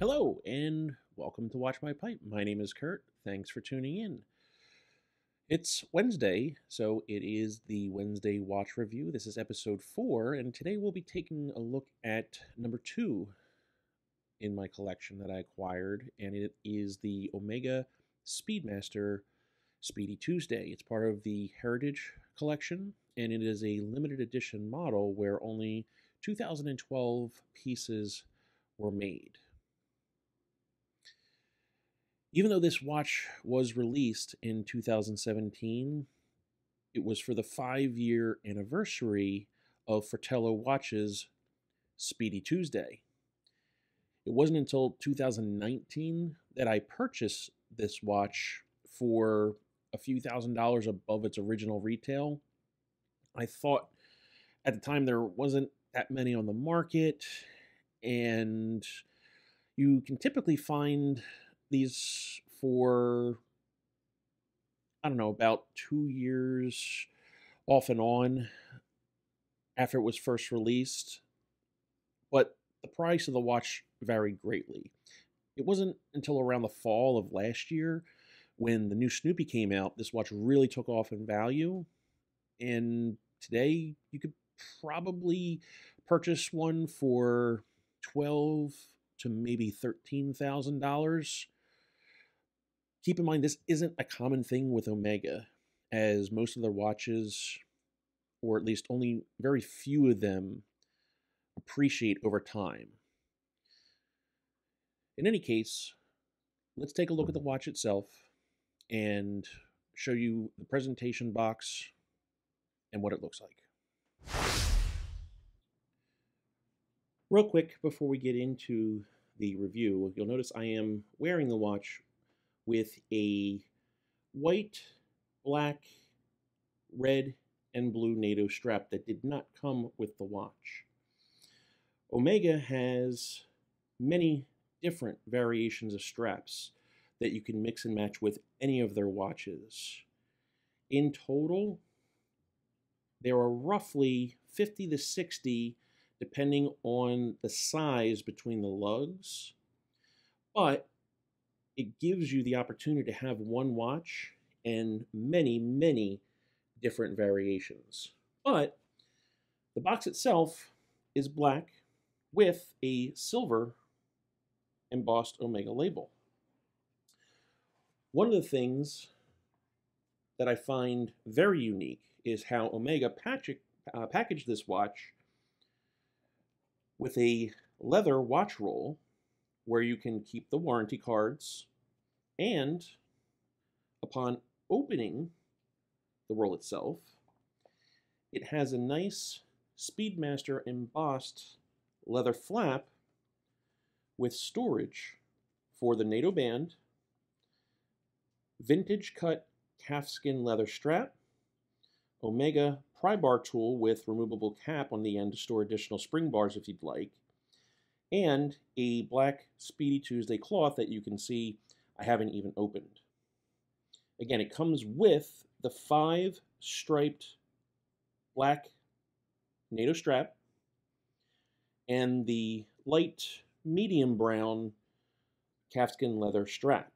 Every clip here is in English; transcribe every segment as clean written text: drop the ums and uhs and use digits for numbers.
Hello and welcome to Watch My Pipe. My name is Kurt. Thanks for tuning in. It's Wednesday, so it is the Wednesday Watch Review. This is episode 4, and today we'll be taking a look at number 2 in my collection that I acquired, and it is the Omega Speedmaster Speedy Tuesday. It's part of the Heritage Collection, and it is a limited edition model where only 2012 pieces were made. Even though this watch was released in 2017, it was for the 5-year anniversary of Fratello Watches' Speedy Tuesday. It wasn't until 2019 that I purchased this watch for a few $1,000s above its original retail. I thought at the time there wasn't that many on the market, and you can typically find these for, I don't know, about 2 years off and on after it was first released, but the price of the watch varied greatly. It wasn't until around the fall of last year when the new Snoopy came out, this watch really took off in value, and today you could probably purchase one for $12,000 to maybe $13,000. Keep in mind, this isn't a common thing with Omega, as most of their watches, or at least only very few of them, appreciate over time. In any case, let's take a look at the watch itself and show you the presentation box and what it looks like. Real quick, before we get into the review, you'll notice I am wearing the watch with a white, black, red, and blue NATO strap that did not come with the watch. Omega has many different variations of straps that you can mix and match with any of their watches. In total, there are roughly 50 to 60 depending on the size between the lugs, but it gives you the opportunity to have one watch and many, many different variations. But the box itself is black with a silver embossed Omega label. One of the things that I find very unique is how Omega packaged this watch with a leather watch roll where you can keep the warranty cards, and upon opening the roll itself, it has a nice Speedmaster embossed leather flap with storage for the NATO band, vintage cut calfskin leather strap, Omega pry bar tool with removable cap on the end to store additional spring bars if you'd like, and a black Speedy Tuesday cloth that you can see I haven't even opened. Again, it comes with the 5 striped black NATO strap and the light medium brown calfskin leather strap.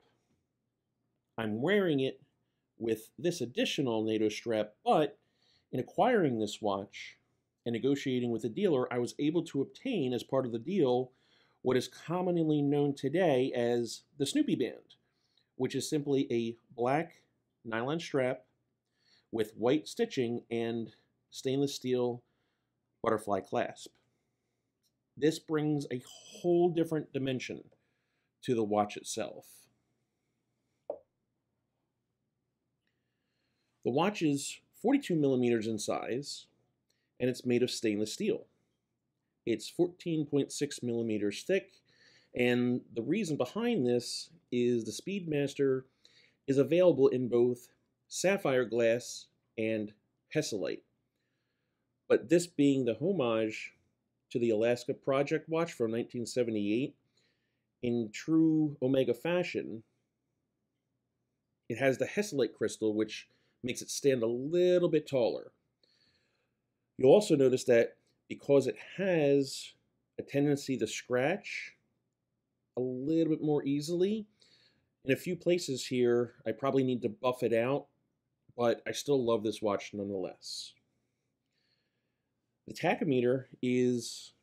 I'm wearing it with this additional NATO strap, but in acquiring this watch and negotiating with the dealer, I was able to obtain as part of the deal what is commonly known today as the Snoopy band, which is simply a black nylon strap with white stitching and stainless steel butterfly clasp. This brings a whole different dimension to the watch itself. The watch is 42 millimeters in size, and it's made of stainless steel. It's 14.6 millimeters thick, and the reason behind this is the Speedmaster is available in both sapphire glass and Hesalite. But this being the homage to the Alaska Project watch from 1978, in true Omega fashion, it has the Hesalite crystal, which makes it stand a little bit taller. You'll also notice that because it has a tendency to scratch, a little bit more easily. In a few places here, I probably need to buff it out, but I still love this watch nonetheless. The tachometer is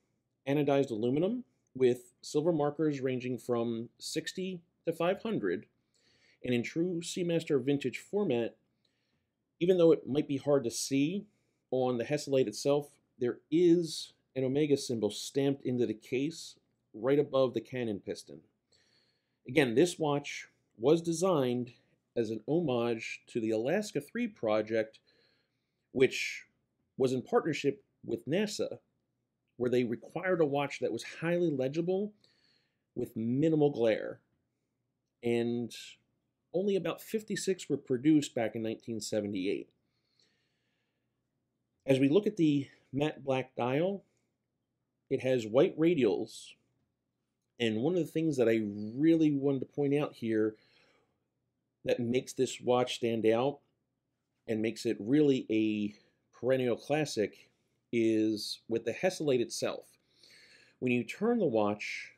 anodized aluminum with silver markers ranging from 60 to 500, and in true Seamaster vintage format, even though it might be hard to see on the Hesselite itself, there is an Omega symbol stamped into the case right above the cannon piston. Again, this watch was designed as an homage to the Alaska 3 project, which was in partnership with NASA, where they required a watch that was highly legible with minimal glare. And only about 56 were produced back in 1978. As we look at the matte black dial, it has white radials. And one of the things that I really wanted to point out here that makes this watch stand out and makes it really a perennial classic is with the Hesselite itself. When you turn the watch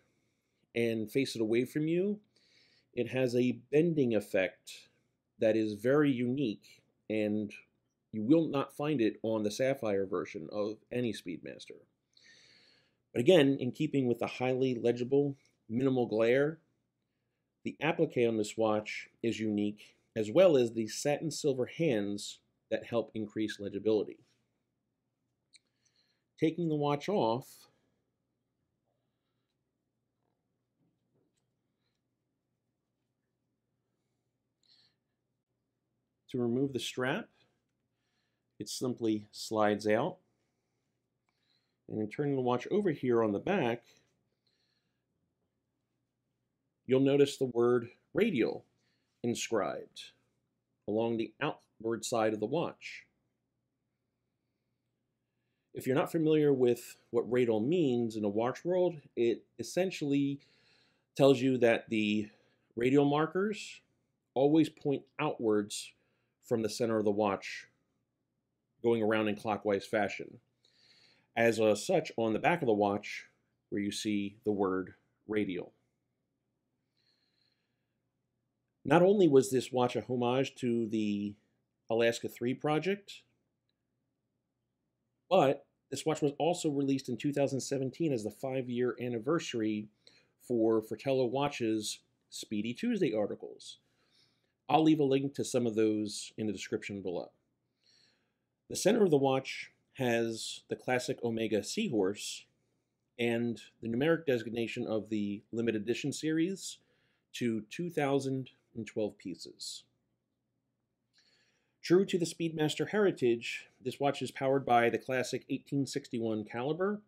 and face it away from you, it has a bending effect that is very unique, and you will not find it on the Sapphire version of any Speedmaster. But again, in keeping with the highly legible, minimal glare, the applique on this watch is unique, as well as the satin silver hands that help increase legibility. Taking the watch off, to remove the strap, it simply slides out. And in turning the watch over here on the back, you'll notice the word radial inscribed along the outward side of the watch. If you're not familiar with what radial means in the watch world, it essentially tells you that the radial markers always point outwards from the center of the watch, going around in clockwise fashion. As such, on the back of the watch, where you see the word radial. Not only was this watch a homage to the Alaska 3 project, but this watch was also released in 2017 as the 5-year anniversary for Fratello Watches' Speedy Tuesday articles. I'll leave a link to some of those in the description below. The center of the watch has the classic Omega Seahorse and the numeric designation of the limited edition series to 2,012 pieces. True to the Speedmaster heritage, this watch is powered by the classic 1861 caliber,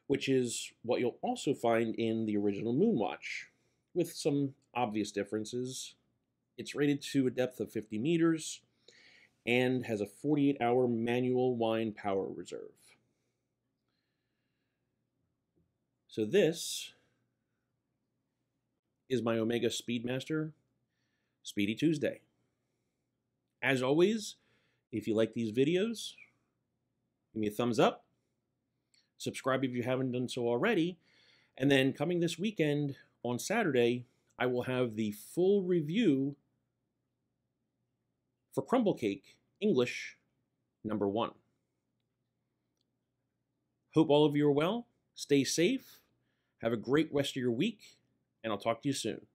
which is what you'll also find in the original Moonwatch, with some obvious differences. It's rated to a depth of 50 meters and has a 48-hour manual wind power reserve. So this is my Omega Speedmaster Speedy Tuesday. As always, if you like these videos, give me a thumbs up, subscribe if you haven't done so already, and then coming this weekend on Saturday, I will have the full review for Crumble Cake English #1. Hope all of you are well, stay safe, have a great rest of your week, and I'll talk to you soon.